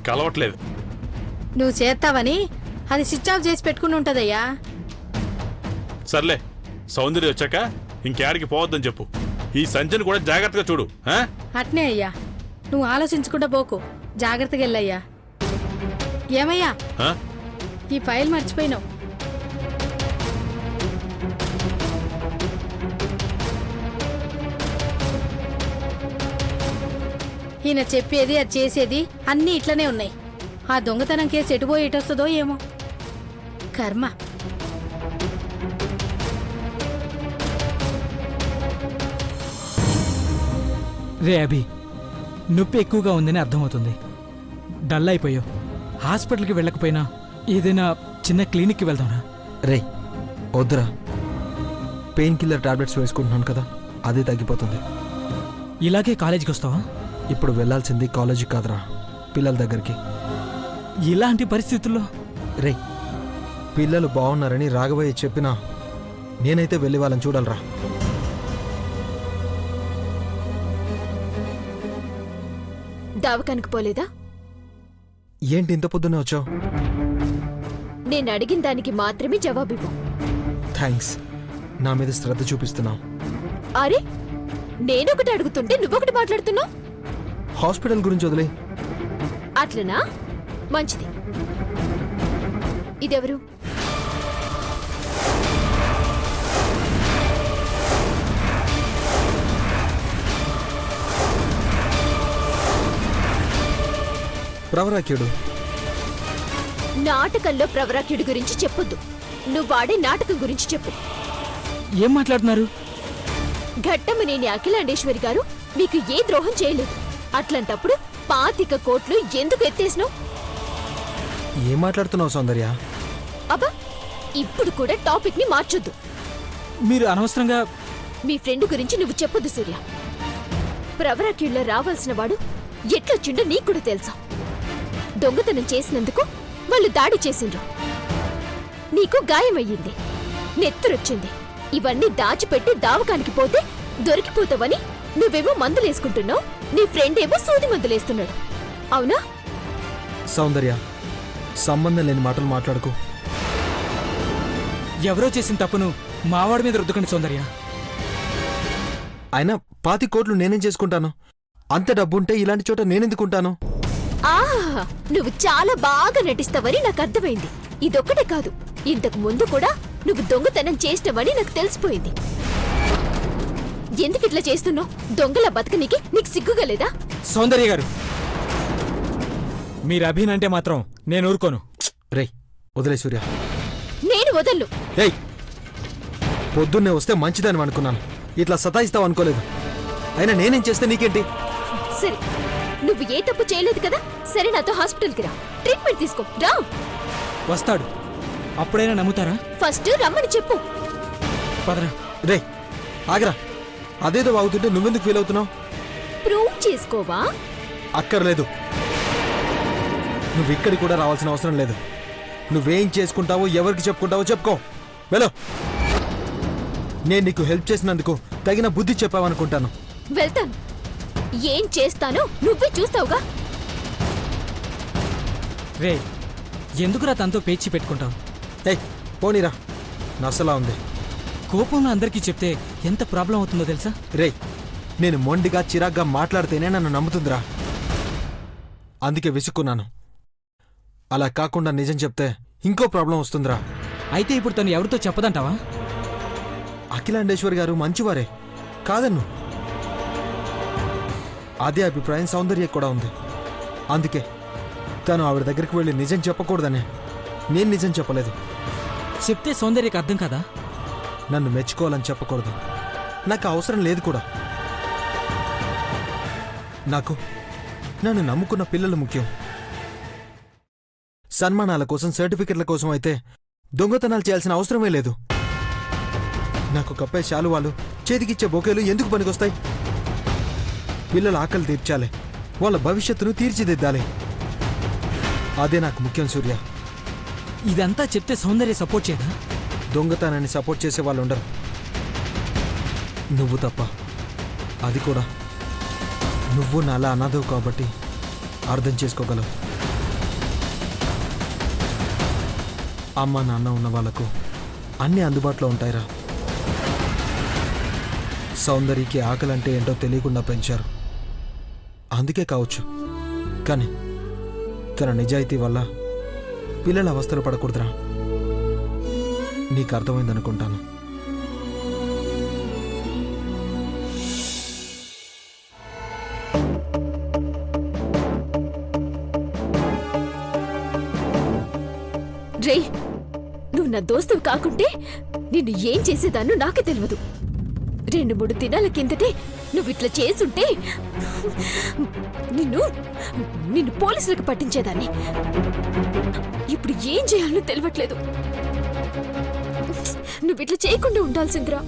కలవట్లేదు. నువ్వు చేస్తావని అది స్విచ్ ఆఫ్ చేసి పెట్టుకుని ఉంటదయ్యా. సర్లే, సౌందర్య వచ్చాక ఇంకేడికి పోవద్దని చెప్పు. ఈ సంచిని కూడా జాగ్రత్తగా చూడు. అట్నే అయ్యా, నువ్వు ఆలోచించకుండా పోకు, జాగ్రత్తగా వెళ్ళయ్యా. ఏమయ్యా, ఈ ఫైల్ మర్చిపోయినావు. ఈయన చెప్పేది అది చేసేది అన్నీ ఇట్లనే ఉన్నాయి. ఆ దొంగతనం కేసు ఎటుపోయి ఎటొస్తుందో ఏమో. కర్మ. రే అభి, నొప్పి ఎక్కువగా ఉందని అర్థమవుతుంది. డల్ అయిపోయావు. హాస్పిటల్కి వెళ్ళకపోయినా ఏదైనా చిన్న క్లినిక్కి వెళ్దాంరా. రే వద్దురా, పెయిన్ కిల్లర్ టాబ్లెట్స్ వేసుకుంటున్నాను కదా, అదే తగ్గిపోతుంది. ఇలాగే కాలేజీకి వస్తావా? ఇప్పుడు వెళ్ళాల్సింది కాలేజీకి కాదురా, పిల్లల దగ్గరికి. ఇలాంటి పరిస్థితుల్లో? రే, పిల్లలు బాగున్నారని రాఘవయ్య చెప్పినా నేనైతే వెళ్ళి వాళ్ళని చూడాలరా. దావకానికి పోలేదా? ఏంటి ఇంత పొద్దునే వచ్చావు? నేను అడిగిన దానికి మాత్రమే జవాబివ్వు. థ్యాంక్స్, నా మీద శ్రద్ధ చూపిస్తున్నావు. అరే, నేనొకటి అడుగుతుంటే నువ్వొకటి మాట్లాడుతున్నావు. హాస్పిటల్ గురించి వదిలే. అట్లనా? మంచిది. ఇదెవరు? ప్రవరాక్యుడు. నాటకంలో ప్రవరాక్యుడి గురించి చెప్పొద్దు. నువ్వు వాడే నాటకం గురించి చెప్పు. ఏం మాట్లాడుతున్నారు? ఘట్టమనేని అఖిలాండేశ్వరి గారు మీకు ఏ ద్రోహం చేయలేదు. అట్లాంటప్పుడు 25 కోట్లు ఎందుకు ఎత్తేసినావు? ఏం మాట్లాడుతున్నావు సౌందర్య? అబ్బా, ఇప్పుడు కూడా టాపిక్ ని మార్చొద్దు. మీరు అనవసరంగా మీ ఫ్రెండ్ గురించి నువ్వు చెప్పొద్దు సూర్య. ప్రవరాక్యుల్లో రావాల్సిన వాడు ఎట్లొచ్చిండో నీకు కూడా తెలుసా? దొంగతనం చేసినందుకు వాళ్ళు దాడి చేసిండ్రు. నీకు గాయమయ్యింది, నెత్తురొచ్చింది. ఇవన్నీ దాచిపెట్టి దావకానికి పోతే దొరికిపోతావని నువ్వేమో మందులేసుకుంటున్నావు, నీ ఫ్రెండ్ ఏమో సూది మందులేస్తున్నాడు. అవునా? సౌందర్య, సంబంధం లేని మాటలు మాట్లాడుకో. ఎవరో చేసిన తప్పును మావాడి మీద రుద్దుకండి సౌందర్య. అయినా 25 కోట్లు నేనేం చేసుకుంటాను? అంత డబ్బుంటే ఇలాంటి చోట నేనెందుకుంటాను? ఆహా, నువ్వు చాలా బాగా నటిస్తావని నాకు అర్థమైంది. ఇదొక్కటే కాదు, ఇంతకు ముందు కూడా నువ్వు దొంగతనం చేసినవని నాకు తెలిసిపోయింది. ఎందుకు ఇట్లా చేస్తున్నావు? దొంగల బతకనికి నీకు సిగ్గుగా లేదా? సౌందర్య గారు, మీరు అభినంటే మాత్రం నేను ఊరుకోను. రే వదిలే సూర్య. నేను వదల్లు. ఏయ్, పొద్దున్నే వస్తే మంచిదని అనుకున్నాను, ఇట్లా సతాయిస్తావు అనుకోలేదు. అయినా నేనేం చేస్తే నీకేంటి? సరే, నువ్వు ఏ తప్పు చేయలేదు కదా. సరే, నాతో హాస్పిటల్కి రా, ట్రీట్మెంట్ తీసుకో. రా. వస్తాడు, అప్పుడైనా నమ్ముతారా? ఫస్ట్ రమ్మని చెప్పు. పదరా. రే ఆగరా, అదేదో వాగుతుంటే నువ్వెందుకు ఫీల్ అవుతున్నావు? ప్రూవ్ చేసుకోవా? అక్కర్లేదు, నువ్వు ఇక్కడికి కూడా రావాల్సిన అవసరం లేదు. నువ్వేం చేసుకుంటావో ఎవరికి చెప్పుకుంటావో చెప్పుకో, వెళ్ళు. నేను నీకు హెల్ప్ చేసినందుకు తగిన బుద్ధి చెప్పావనుకుంటాను. వెళ్తాను. ఏం చేస్తానో నువ్వే చూస్తావుగా. రే, ఎందుకురా తనతో పేచి పెట్టుకుంటావు? ఏయ్ పోనీరా, నసలా ఉంది. కోపంలో అందరికీ చెప్తే ఎంత ప్రాబ్లం అవుతుందో తెలుసా? రే, నేను మొండిగా చిరాగ్గా మాట్లాడితేనే నన్ను నమ్ముతుందిరా, అందుకే విసుక్కున్నాను. అలా కాకుండా నిజం చెప్తే ఇంకో ప్రాబ్లం వస్తుందిరా. అయితే ఇప్పుడు తను ఎవరితో చెప్పదంటావా? అఖిలాండేశ్వరి గారు మంచివారే, కాదన్ను. అదే అభిప్రాయం సౌందర్య కూడా ఉంది. అందుకే తను ఆవిడ దగ్గరికి వెళ్ళి నిజం చెప్పకూడదనే నేను నిజం చెప్పలేదు. చెప్తే సౌందర్యకి అర్థం కదా. నన్ను మెచ్చుకోవాలని చెప్పకూడదు, నాకు అవసరం లేదు కూడా. నాకు నన్ను నమ్ముకున్న పిల్లలు ముఖ్యం. సన్మానాల కోసం, సర్టిఫికెట్ల కోసం అయితే దొంగతనాలు చేయాల్సిన అవసరమే లేదు. నాకు కప్పే శాలువాలు, చేతికిచ్చే బొకేలు ఎందుకు పనికొస్తాయి? పిల్లల ఆకలి తీర్చాలి, వాళ్ళ భవిష్యత్తును తీర్చిదిద్దాలి. అదే నాకు ముఖ్యం సూర్య. ఇదంతా చెప్తే సౌందర్య సపోర్ట్ చేయదా? దొంగతనాన్ని సపోర్ట్ చేసే వాళ్ళు ఉండరు, నువ్వు తప్ప. అది కూడా నువ్వు నాలా అనాథవు కాబట్టి అర్థం చేసుకోగలవు. అమ్మ నాన్న ఉన్న వాళ్ళకు అన్నీ అందుబాటులో ఉంటాయిరా. సౌందర్యకి ఆకలంటే ఏంటో తెలియకుండా పెంచారు, అందుకే కావచ్చు. కానీ తన నిజాయితీ వల్ల పిల్లల అవస్థలు పడకూడదురా. నీకు అర్థమైందనుకుంటాను. రే, నువ్వు నా దోస్తువు కాకుంటే నిన్ను ఏం చేసేదాన్నో నాకే తెలియదు. 2-3 దినాల కిందటే నువ్వు ఇట్లా చేసుంటే నిన్ను పోలీసులకు పట్టించేదాన్ని. ఇప్పుడు ఏం చేయాలో తెలియట్లేదు. నువ్వు ఇట్లా చేయకుండా ఉండాల్సిందిరా.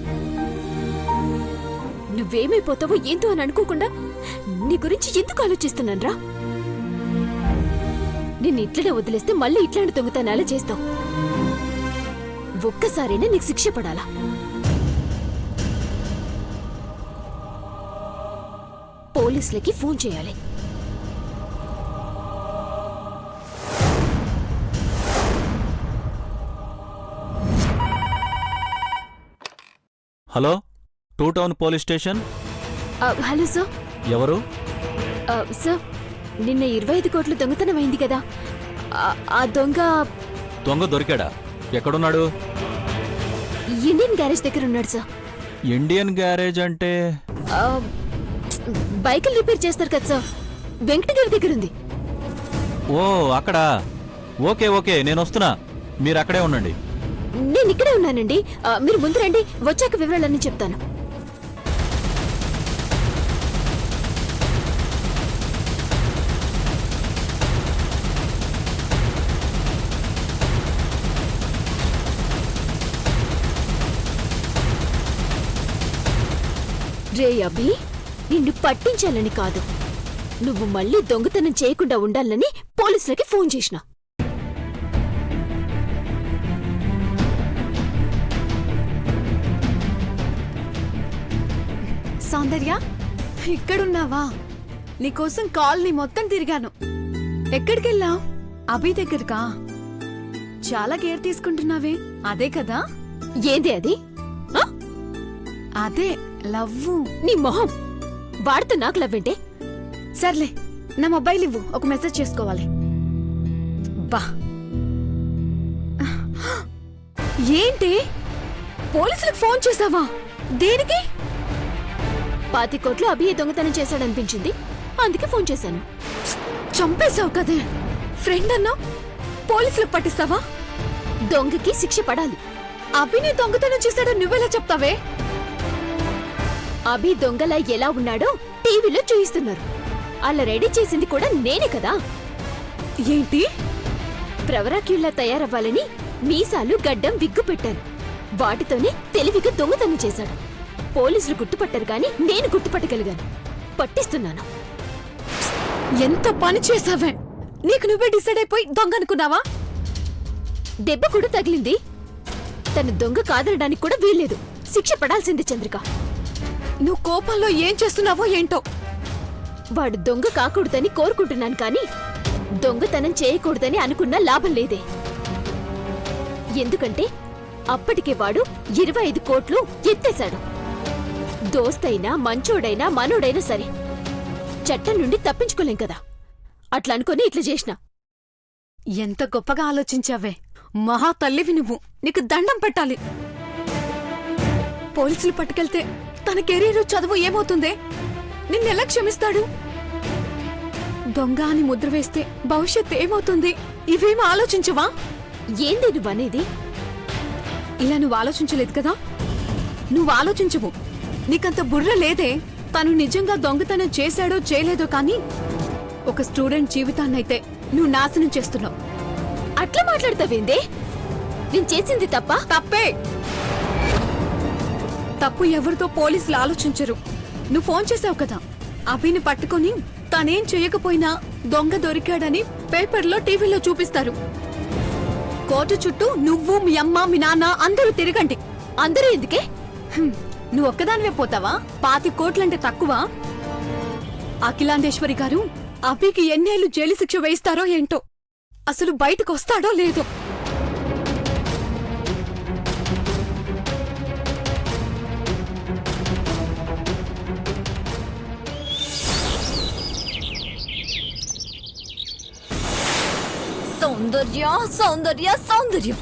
నువ్వేమైపోతావో ఏంటో అని అనుకోకుండా నీ గురించి ఎందుకు ఆలోచిస్తున్నానరా? నిన్ను ఇట్లనే వదిలేస్తే మళ్ళీ ఇట్లాంటి దొంగతనాలు చేస్తావు. ఒక్కసారైనా నీకు శిక్ష పడాలా? పోలీసులకి ఫోన్ చేయాలి. Hello, 2 town police station. Hello sir. ఎవరు? సార్, నిన్న 25 కోట్లు దొంగతనం అయింది కదా, ఆ దొంగ దొరికాడా? ఎక్కడున్నాడు? ఇండియన్ గ్యారేజ్ దగ్గర ఉన్నాడు సార్. ఇండియన్ గ్యారేజ్ అంటే? బైకులు రిపేర్ చేస్తారు కదా సార్, వెంకటగిరి దగ్గర ఉంది. ఓ, అక్కడ. ఓకే ఓకే, నేను వస్తున్నా, మీరు అక్కడే ఉండండి. నేను ఇక్కడే ఉన్నానండి, మీరు ముందు రండి, వచ్చాక వివరాలన్నీ చెప్తాను. రే అభి, నిన్ను పట్టించాలని కాదు, నువ్వు మళ్ళీ దొంగతనం చేయకుండా ఉండాలని పోలీసులకి ఫోన్ చేసిన. సౌందర్య, ఇక్కడున్నావా? నీకోసం కాలనీ మొత్తం తిరిగాను. ఎక్కడికెళ్ళావు? అభి దగ్గరకా? చాలా కేర్ తీసుకుంటున్నావే, అదే కదా? ఏంది అది? అదే లవ్వు. నీ మొహం, వాడితో నాకు లవ్వేంటే? సర్లే, నా మొబైల్ ఇవ్వు, ఒక మెసేజ్ చేసుకోవాలి. బా, ఏంటి పోలీసులకు ఫోన్ చేసావా? దేనికి? 25 కోట్లు అభి దొంగతనం చేశాడనిపించింది, అందుకే ఫోన్ చేశాను. చంపేశావు కదే, ఫ్రెండ్ అన్నా పోలీసులకు పట్టిస్తావా? దొంగకి శిక్ష పడాలి. అభిని దొంగతనం చేశాడో నువ్వెలా చెప్తావే? అభి దొంగలా ఎలా ఉన్నాడో టీవీలో చూయిస్తున్నారు. అలా రెడీ చేసింది కూడా నేనే కదా. ఏంటి? ప్రవరాక్యుల్లా తయారవ్వాలని మీసాలు, గడ్డం, విగ్గు పెట్టాను. వాటితోనే తెలివిగా దొంగతనం చేశాడు. పోలీసులు గుర్తుపట్టారు కానీ నేను గుర్తుపట్టగలిగాను. పట్టిస్తున్నాను. ఎంత పని చేసావే? నీకు నువ్వే డిసైడ్ అయిపోయి దొంగ అనుకున్నావా? దెబ్బ కూడా తగిలింది. తను దొంగ కాదనడానికి కూడా వీల్లేదు. శిక్ష పడాల్సింది చంద్రిక. నువ్వు కోపంలో ఏం చేస్తున్నావో ఏంటో. వాడు దొంగ కాకూడదని కోరుకుంటున్నాను కానీ దొంగతనం చేయకూడదని అనుకున్నా లాభం లేదే. ఎందుకంటే అప్పటికే వాడు 25 కోట్లు ఎత్తేశాడు. దోస్తైనా, మంచోడైనా, మనోడైనా సరే చట్టం నుండి తప్పించుకోలేం కదా. అట్లా అనుకుని ఇట్లా చేసిన. ఎంత గొప్పగా ఆలోచించావే. మహా తల్లివి నువ్వు. నీకు దండం పెట్టాలి. పోలీసులు పట్టుకెళ్తే తన కెరీరు, చదువు ఏమవుతుందే? నిన్నెలా క్షమిస్తాడు? దొంగ అని ముద్ర వేస్తే భవిష్యత్ ఏమవుతుంది? ఇవేమీ ఆలోచించవా? ఏంది నువ్వనేది? ఇలా నువ్వు ఆలోచించలేదు కదా. నువ్వు ఆలోచించవు. నీకంత బుర్ర లేదే. తను నిజంగా దొంగతనం చేశాడో చేయలేదో కానీ ఒక స్టూడెంట్ జీవితాన్నైతే నువ్వు నాశనం చేస్తున్నావు. అట్లా మాట్లాడతావేందే? నేను చేసింది తప్ప? తప్పే. తప్పు ఎవరితో పోలీసులు ఆలోచించరు. నువ్వు ఫోన్ చేసావు కదా, అభిని పట్టుకొని తనేం చేయకపోయినా దొంగ దొరికాడని పేపర్లో, టీవీలో చూపిస్తారు. కోర్టు చుట్టూ నువ్వు, మీ అమ్మ, మీ నాన్న అందరూ తిరగండి. అందరూ ఎందుకే? నువ్వు ఒక్కదానివే పోతావా? 25 కోట్లంటే తక్కువ? అఖిలాండేశ్వరి గారు అభికి ఎన్నేళ్లు జైలు శిక్ష వేయిస్తారో ఏంటో. అసలు బయటకు వస్తాడో లేదో. సౌందర్య సౌందర్య సౌందర్యం.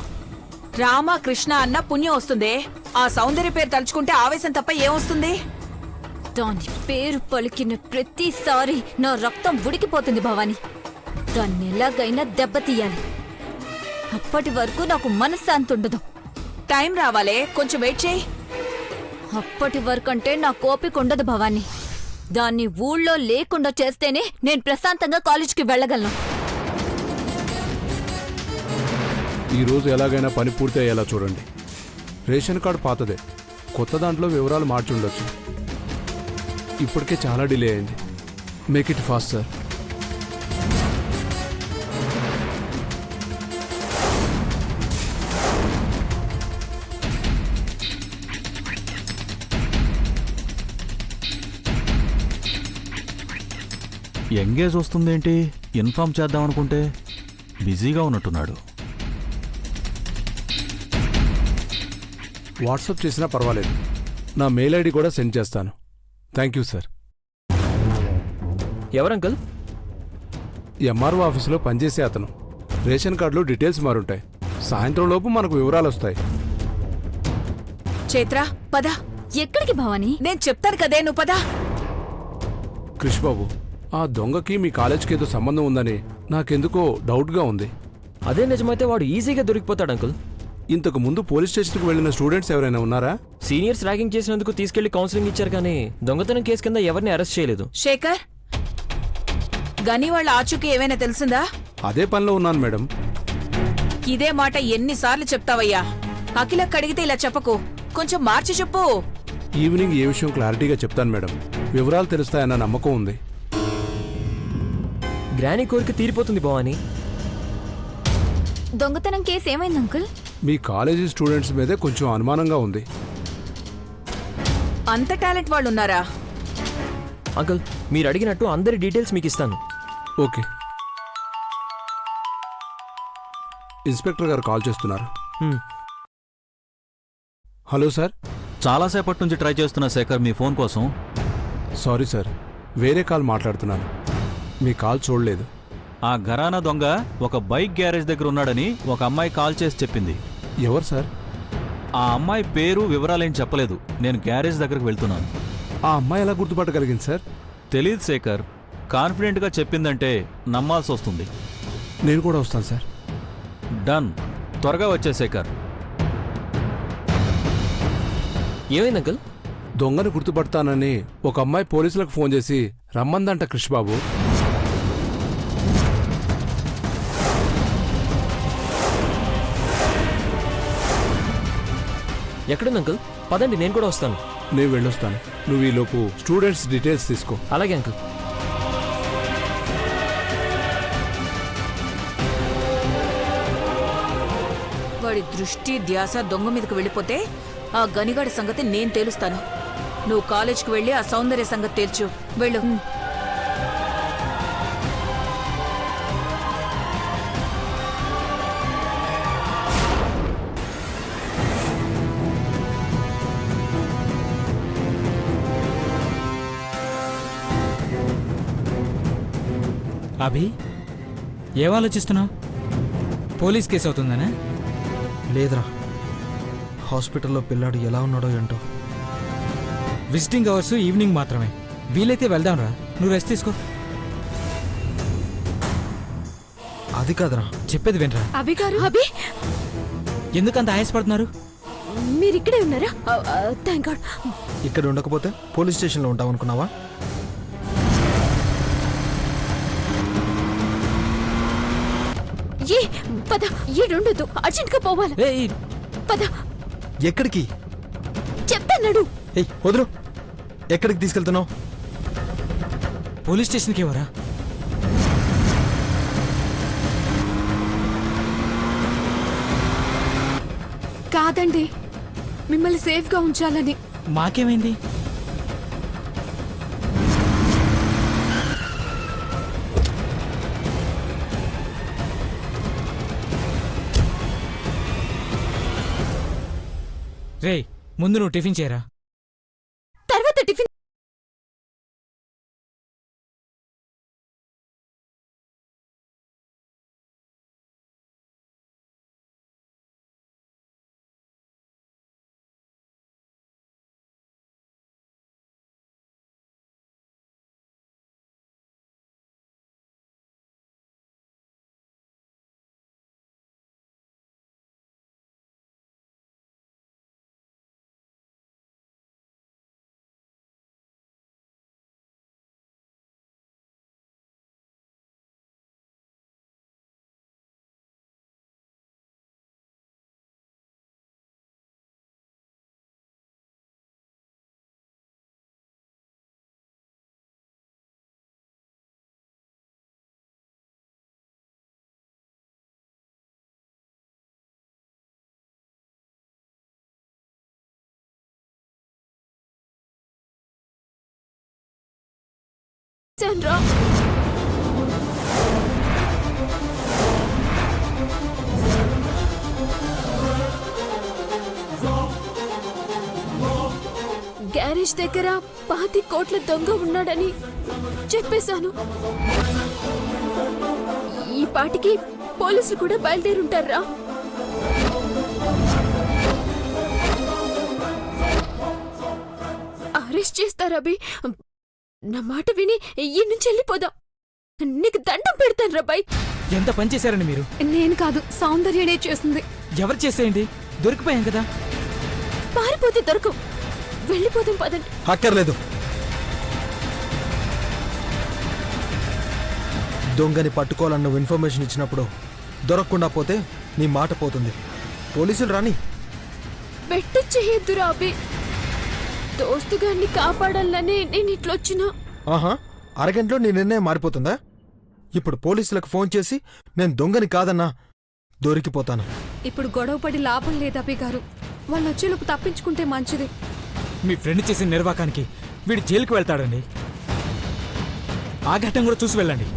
రామకృష్ణ అన్న పుణ్యం వస్తుందే. ఆ సౌందర్య పేరు తలుచుకుంటే ఆవేశం తప్ప ఏమొస్తుంది? దాని పేరు పలికిన ప్రతిసారి నా రక్తం ఉడికిపోతుంది భవాని. దాన్ని ఎలాగైనా దెబ్బతీయాలి. అప్పటి వరకు నాకు మనశ్శాంతి ఉండదు. టైం రావాలే, కొంచెం వెయిట్ చేయి. అప్పటి వరకంటే నా కోపిక ఉండదు భవాని. దాన్ని ఊళ్ళో లేకుండా చేస్తేనే నేను ప్రశాంతంగా కాలేజీకి వెళ్ళగలను. ఈ రోజు ఎలాగైనా పని పూర్తి అయ్యేలా చూడండి. రేషన్ కార్డు పాతదే, కొత్త దాంట్లో వివరాలు మార్చి ఉండొచ్చు. ఇప్పటికే చాలా డిలే అయింది. Make it fast sir. Engage వస్తుందేంటి? ఇన్ఫార్మ్ చేద్దాం అనుకుంటే బిజీగా ఉన్నట్టున్నాడు. వాట్సాప్ చేసినా పర్వాలేదు. నా మెయిల్ ఐడి కూడా సెండ్ చేస్తాను. Thank you sir. ఎవరంకల్? ఎంఆర్ఓ ఆఫీసులో పనిచేసే అతను. రేషన్ కార్డులో డీటెయిల్స్ మారుంటాయి. సాయంత్రం లోపు మనకు వివరాలు వస్తాయి. చైత్ర పద. ఎక్కడికి భవాని? నేను చెప్తాను కదే, నువ్వు పద. క్రిష్ బాబు, ఆ దొంగకి మీ కాలేజ్కి ఏదో సంబంధం ఉందని నాకెందుకో డౌట్గా ఉంది. అదే నిజమైతే వాడు ఈజీగా దొరికిపోతాడు అంకుల్. ఇంతకు ముందు పోలీస్ స్టేషన్కి వెళ్ళిన స్టూడెంట్స్ ఎవరైనా ఉన్నారా? సీనియర్స్ ర్యాగింగ్ చేసినందుకు తీసుకెళ్లి కౌన్సిలింగ్ ఇచ్చారు కానీ దొంగతనం కేసు కింద ఎవరిని అరెస్ట్ చేయలేదు. శేఖర్, గని వాళ్ళ ఆచూకీ ఏమైనా తెలిసిందా? అదే పనిలో ఉన్నాను మేడం. ఇదే మాట ఎన్నిసార్లు చెప్తావయ్యా? అఖిలకి అడిగితే ఇలా చెప్పకు, కొంచెం మార్చి చెప్పు. ఈవినింగ్ ఏ విషయం క్లారిటీగా చెప్తాను మేడం. వివరాలు తెలుస్తాయన్న నమ్మకం ఉంది. గ్రానీ కోరిక తీరిపోతుంది భవాని. దొంగతనం కేసు ఏమైంది అంకుల్? మీ కాలేజీ స్టూడెంట్స్ మీదే కొంచెం అనుమానంగా ఉంది. అంత టాలెంట్ వాళ్ళు ఉన్నారా? అంకుల్ మీరు అడిగినట్టు అందరి డీటెయిల్స్ మీకు ఇస్తాను. ఓకే. ఇన్స్పెక్టర్ గారు కాల్ చేస్తున్నారు. హ్మ్. Hello sir. చాలాసేపటి నుంచి ట్రై చేస్తున్నా శేఖర్ మీ ఫోన్ కోసం. సారీ సార్, వేరే కాల్ మాట్లాడుతున్నాను. మీ కాల్ చూడలేదు. ఆ ఘరానా దొంగ ఒక బైక్ గ్యారేజ్ దగ్గర ఉన్నాడని ఒక అమ్మాయి కాల్ చేసి చెప్పింది. ఎవరు సార్? ఆ అమ్మాయి పేరు వివరాలేం చెప్పలేదు. నేను గ్యారేజ్ దగ్గరకు వెళ్తున్నాను. ఆ అమ్మాయి ఎలా గుర్తుపట్టగలిగింది సార్? తెలీదు శేఖర్. కాన్ఫిడెంట్గా చెప్పిందంటే నమ్మాల్సి వస్తుంది. నేను కూడా వస్తాను సార్. డన్. త్వరగా వచ్చే శేఖర్. ఏమైంది అంకుల్? దొంగను గుర్తుపడతానని ఒక అమ్మాయి పోలీసులకు ఫోన్ చేసి రమ్మందంట క్రిష్ బాబు. ఎక్కడుంది అంకుల్? పదండి నేను కూడా వస్తాను. నేను వెళ్ళొస్తాను. నువ్వు ఈలోపు స్టూడెంట్స్ డీటెయిల్స్ తీసుకో. అలాగే అంకుల్. వాడి దృష్టి ధ్యాస దొంగ మీదకు వెళ్ళిపోతే ఆ గనిగాడి సంగతి నేను తేలుస్తాను. నువ్వు కాలేజ్కి వెళ్ళి ఆ సౌందర్య సంగతి తేల్చు. వెళ్ళు. అభి, ఏం ఆలోచిస్తున్నావు? పోలీస్ కేసు అవుతుందనే? లేదురా, హాస్పిటల్లో పిల్లాడు ఎలా ఉన్నాడో ఏంటో. విజిటింగ్ అవర్స్ ఈవినింగ్ మాత్రమే. వీలైతే వెళ్దాంరా. నువ్వు రెస్ట్ తీసుకో. అది కాదురా, చెప్పేది వినరా. అభి గారు, అభి ఎందుకంత ఆయాసపడుతున్నారు? మీరిక్కడే ఉన్నారా? Thank God. ఇక్కడ ఉండకపోతే పోలీస్ స్టేషన్లో ఉంటాం అనుకున్నావా? ఏ పద, ఏడుండదు, అర్జెంట్గా పోవాలి. ఏయ్, పద, ఎక్కడికి? చెప్తాన్నాడు. ఏయ్ వదులు. ఎక్కడికి తీసుకెళ్తున్నావు? పోలీస్ స్టేషన్కి ఎవరా? కాదండి, మిమ్మల్ని సేఫ్గా ఉంచాలని. మాకేమైంది? రేయ్, ముందు నువ్వు టిఫిన్ చేయరా. తర్వాత టిఫిన్ చేశానురా. గ్యారేజ్ దగ్గర 25 కోట్ల దొంగ ఉన్నాడని చెప్పేశాను. ఈ పాటికి పోలీసులు కూడా బయలుదేరుంటారా. అరెస్ట్ చేస్తారా అభి? నా మాట విని ఈ నుంచి వెళ్ళిపోదాం. నీకు దండం పెడతాను రాబాయ్. ఎంత పని చేశారండి మీరు? నేను కాదు, సౌందర్యనే చేసింది. ఎవరు చేసేయండి? దొరికిపోయాం కదా. పారిపోతే దొరకం. వెళ్ళిపోదాం పదండి. అక్కర్లేదు. దొంగని పట్టుకోవాలని నువ్వు ఇన్ఫర్మేషన్ ఇచ్చినప్పుడు దొరకకుండా పోతే నీ మాట పోతుంది. పోలీసులు రాని. పెట్టు చేయొద్దురా అభి. దోస్తుగాన్ని కాపాడాలని నేను ఇట్లొచ్చినా. ఆహా, అరగంటలో నీ నిర్ణయం మారిపోతుందా? ఇప్పుడు పోలీసులకు ఫోన్ చేసి నేను దొంగని కాదన్నా దొరికిపోతాను. ఇప్పుడు గొడవపడి లాభం లేదు అభి గారు. వాళ్ళు వచ్చేలోపు తప్పించుకుంటే మంచిది. మీ ఫ్రెండ్ చేసిన నిర్వాకానికి వీడు జైలుకి వెళ్తాడండి. ఆ ఘట్టం కూడా చూసి వెళ్ళండి.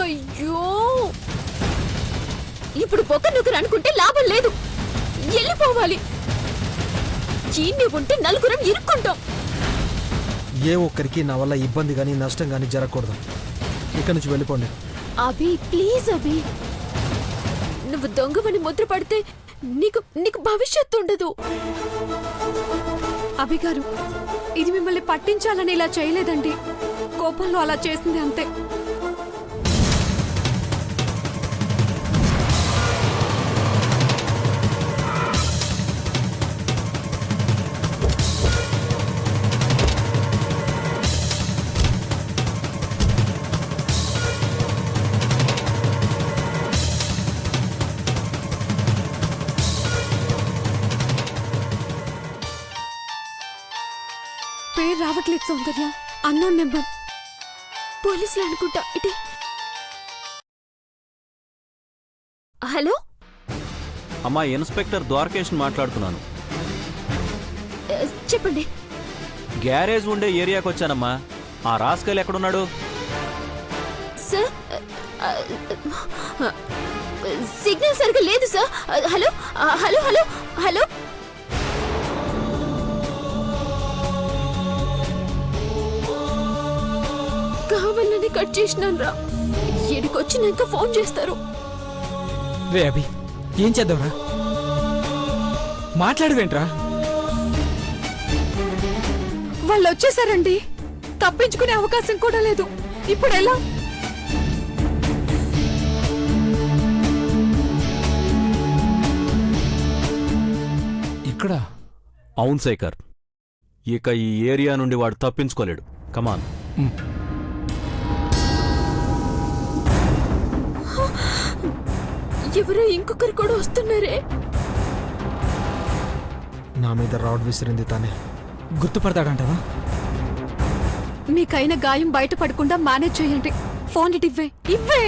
అయ్యో, ఇప్పుడు ఒకరినొకరు అనుకుంటే లాభం లేదు. వెళ్ళిపోవాలి. చీన్ని ఉంటే నలుగురం ఇరుక్కుంటాం. ఏ ఒక్కరికి నా వల్ల ఇబ్బంది గానీ నష్టం గానీ జరగకూడదు. ఇక్కడి నుంచి వెళ్ళిపోండి. అభి ప్లీజ్ అభి, నువ్వు దొంగవని ముద్ర పడితే నీకు నీకు భవిష్యత్తు ఉండదు. అభి గారు, ఇది మిమ్మల్ని పట్టించాలని ఇలా చేయలేదండి. కోపంలో అలా చేసింది అంతే. పేరు రావట్లేదు సౌందర్య. Unknown number. పోలీసులు అనుకుంటా. ఇటే. హలో, అమ్మా, ఇన్స్పెక్టర్ ద్వారకేష్ని మాట్లాడుతున్నాను. చెప్పండి. గ్యారేజ్ ఉండే ఏరియాకి వచ్చానమ్మా. ఆ రాస్కల్ ఎక్కడున్నాడు? సార్, సిగ్నల్ సరిగ్గా లేదు sir. Hello hello hello hello. కావాలని కట్ చేసినాను రా. ఎడికొచ్చినాక ఫోన్ చేస్తారు. రే అభి, ఏం చేద్దాంరా? మాట్లాడవేంట్రా? వాళ్ళు వచ్చేసారండి. తప్పించుకునే అవకాశం కూడా లేదు. ఇప్పుడు ఎలా? ఇక్కడ అవును శేఖర్, ఇక ఈ ఏరియా నుండి వాడు తప్పించుకోలేడు. కమాన్. ఎవరో ఇంకొకరు కూడా వస్తున్నారే. నా మీద రాడ్ విసిరింది తానే. గుర్తుపడతాడంటావా? మీకైన గాయం బయటపడకుండా మేనేజ్ చేయండి. ఫోన్ ఇటు ఇవ్వే.